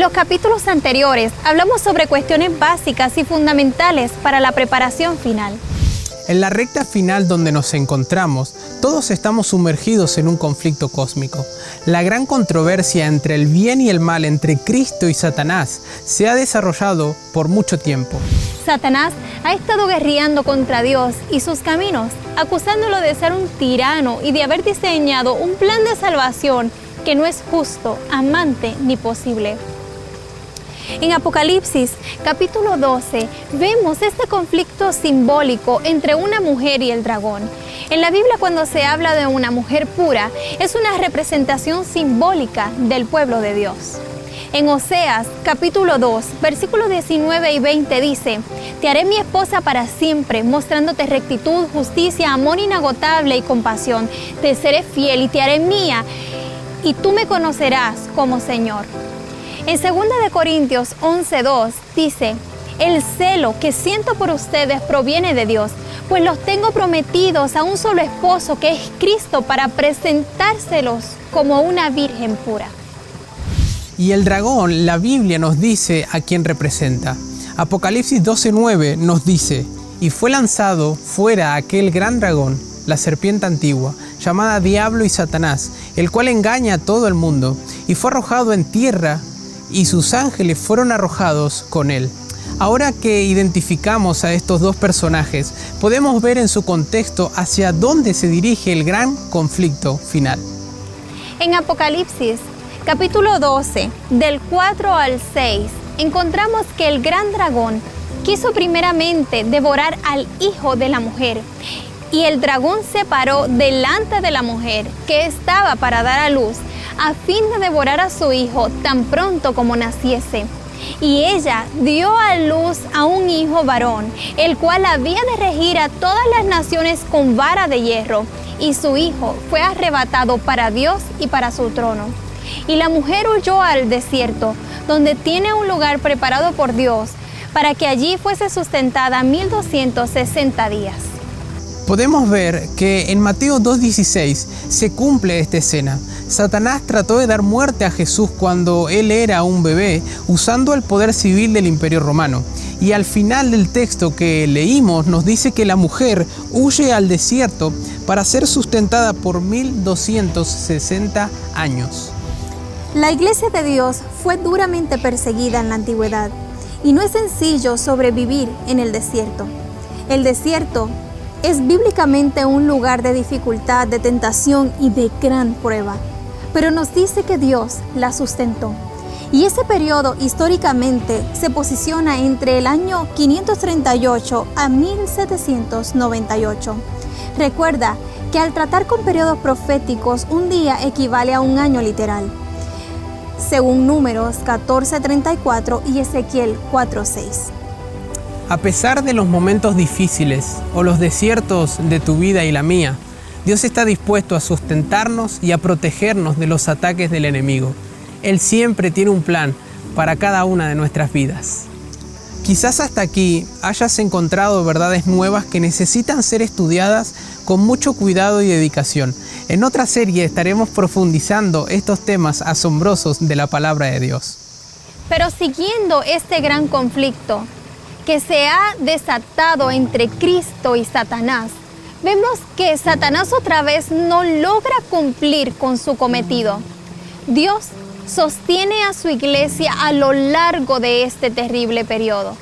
En los capítulos anteriores hablamos sobre cuestiones básicas y fundamentales para la preparación final. En la recta final donde nos encontramos, todos estamos sumergidos en un conflicto cósmico. La gran controversia entre el bien y el mal, entre Cristo y Satanás, se ha desarrollado por mucho tiempo. Satanás ha estado guerreando contra Dios y sus caminos, acusándolo de ser un tirano y de haber diseñado un plan de salvación que no es justo, amante ni posible. En Apocalipsis, capítulo 12, vemos este conflicto simbólico entre una mujer y el dragón. En la Biblia, cuando se habla de una mujer pura, es una representación simbólica del pueblo de Dios. En Oseas, capítulo 2, versículos 19 y 20 dice: Te haré mi esposa para siempre, mostrándote rectitud, justicia, amor inagotable y compasión. Te seré fiel y te haré mía, y tú me conocerás como Señor. En 2 Corintios 11:2 dice: El celo que siento por ustedes proviene de Dios, pues los tengo prometidos a un solo esposo, que es Cristo, para presentárselos como una virgen pura. Y el dragón, la Biblia nos dice a quién representa. Apocalipsis 12:9 nos dice: Y fue lanzado fuera aquel gran dragón, la serpiente antigua, llamada Diablo y Satanás, el cual engaña a todo el mundo, y fue arrojado en tierra, y sus ángeles fueron arrojados con él. Ahora que identificamos a estos dos personajes, podemos ver en su contexto hacia dónde se dirige el gran conflicto final. En Apocalipsis, capítulo 12, del 4 al 6, encontramos que el gran dragón quiso primeramente devorar al hijo de la mujer, y el dragón se paró delante de la mujer que estaba para dar a luz, a fin de devorar a su hijo tan pronto como naciese. Y ella dio a luz a un hijo varón, el cual había de regir a todas las naciones con vara de hierro, y su hijo fue arrebatado para Dios y para su trono. Y la mujer huyó al desierto, donde tiene un lugar preparado por Dios, para que allí fuese sustentada 1260 días. Podemos ver que en Mateo 2:16 se cumple esta escena. Satanás trató de dar muerte a Jesús cuando él era un bebé, usando el poder civil del Imperio Romano. Y al final del texto que leímos nos dice que la mujer huye al desierto para ser sustentada por 1260 años. La Iglesia de Dios fue duramente perseguida en la antigüedad, y no es sencillo sobrevivir en el desierto. El desierto es bíblicamente un lugar de dificultad, de tentación y de gran prueba, pero nos dice que Dios la sustentó. Y ese periodo históricamente se posiciona entre el año 538 a 1798. Recuerda que al tratar con periodos proféticos, un día equivale a un año literal, según Números 14:34 y Ezequiel 4:6. A pesar de los momentos difíciles o los desiertos de tu vida y la mía, Dios está dispuesto a sustentarnos y a protegernos de los ataques del enemigo. Él siempre tiene un plan para cada una de nuestras vidas. Quizás hasta aquí hayas encontrado verdades nuevas que necesitan ser estudiadas con mucho cuidado y dedicación. En otra serie estaremos profundizando estos temas asombrosos de la palabra de Dios. Pero siguiendo este gran conflicto que se ha desatado entre Cristo y Satanás, vemos que Satanás otra vez no logra cumplir con su cometido. Dios sostiene a su iglesia a lo largo de este terrible periodo.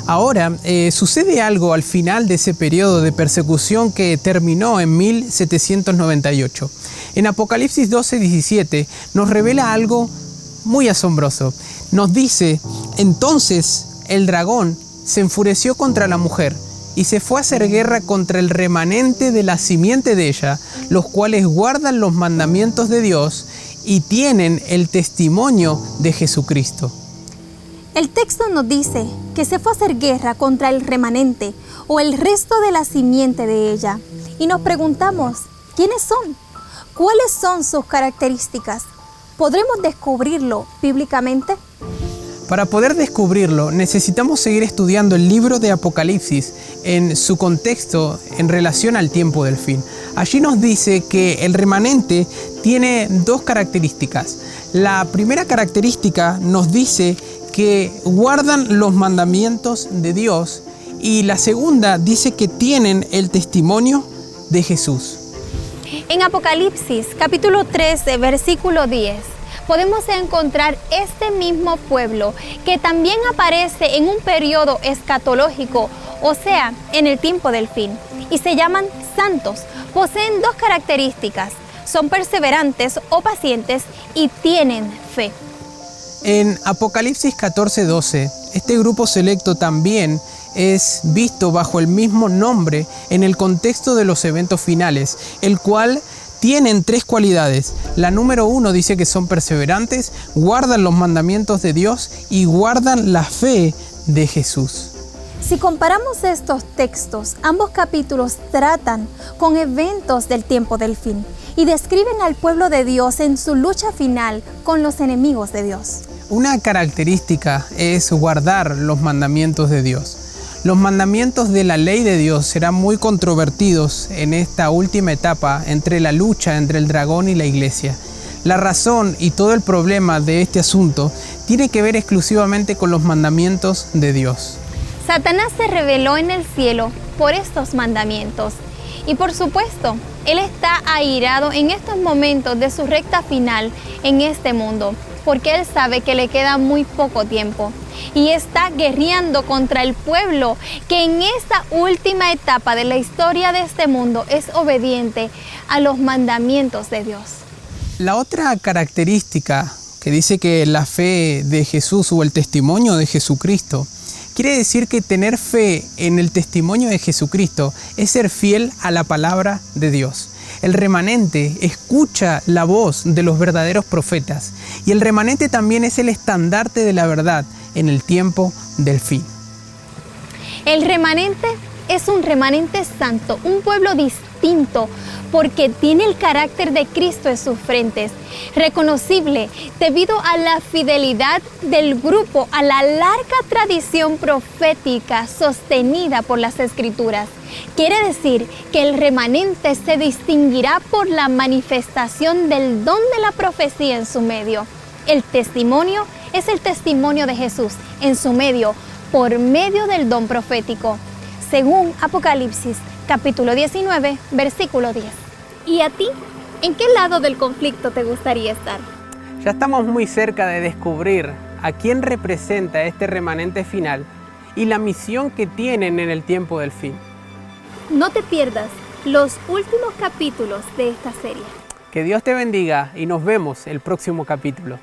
Ahora, sucede algo al final de ese periodo de persecución que terminó en 1798. En Apocalipsis 12:17 nos revela algo muy asombroso. Nos dice: entonces el dragón se enfureció contra la mujer y se fue a hacer guerra contra el remanente de la simiente de ella, los cuales guardan los mandamientos de Dios y tienen el testimonio de Jesucristo. El texto nos dice que se fue a hacer guerra contra el remanente o el resto de la simiente de ella. Y nos preguntamos, ¿quiénes son? ¿Cuáles son sus características? ¿Podremos descubrirlo bíblicamente? Para poder descubrirlo, necesitamos seguir estudiando el libro de Apocalipsis en su contexto en relación al tiempo del fin. Allí nos dice que el remanente tiene dos características. La primera característica nos dice que guardan los mandamientos de Dios y la segunda dice que tienen el testimonio de Jesús. En Apocalipsis, capítulo 13, versículo 10, podemos encontrar este mismo pueblo que también aparece en un periodo escatológico, o sea, en el tiempo del fin, y se llaman santos. Poseen dos características: son perseverantes o pacientes y tienen fe. En Apocalipsis 14:12, este grupo selecto también es visto bajo el mismo nombre en el contexto de los eventos finales, el cual tienen tres cualidades. La número 1 dice que son perseverantes, guardan los mandamientos de Dios y guardan la fe de Jesús. Si comparamos estos textos, ambos capítulos tratan con eventos del tiempo del fin y describen al pueblo de Dios en su lucha final con los enemigos de Dios. Una característica es guardar los mandamientos de Dios. Los mandamientos de la ley de Dios serán muy controvertidos en esta última etapa entre la lucha entre el dragón y la iglesia. La razón y todo el problema de este asunto tiene que ver exclusivamente con los mandamientos de Dios. Satanás se rebeló en el cielo por estos mandamientos y por supuesto, él está airado en estos momentos de su recta final en este mundo, porque él sabe que le queda muy poco tiempo y está guerreando contra el pueblo que en esta última etapa de la historia de este mundo es obediente a los mandamientos de Dios. La otra característica que dice que la fe de Jesús o el testimonio de Jesucristo quiere decir que tener fe en el testimonio de Jesucristo es ser fiel a la palabra de Dios. El remanente escucha la voz de los verdaderos profetas y el remanente también es el estandarte de la verdad en el tiempo del fin. El remanente es un remanente santo, un pueblo distinto, porque tiene el carácter de Cristo en sus frentes, reconocible debido a la fidelidad del grupo, a la larga tradición profética sostenida por las Escrituras. Quiere decir que el remanente se distinguirá por la manifestación del don de la profecía en su medio. El testimonio es el testimonio de Jesús en su medio, por medio del don profético, según Apocalipsis capítulo 19, versículo 10. ¿Y a ti? ¿En qué lado del conflicto te gustaría estar? Ya estamos muy cerca de descubrir a quién representa este remanente final y la misión que tienen en el tiempo del fin. No te pierdas los últimos capítulos de esta serie. Que Dios te bendiga y nos vemos el próximo capítulo.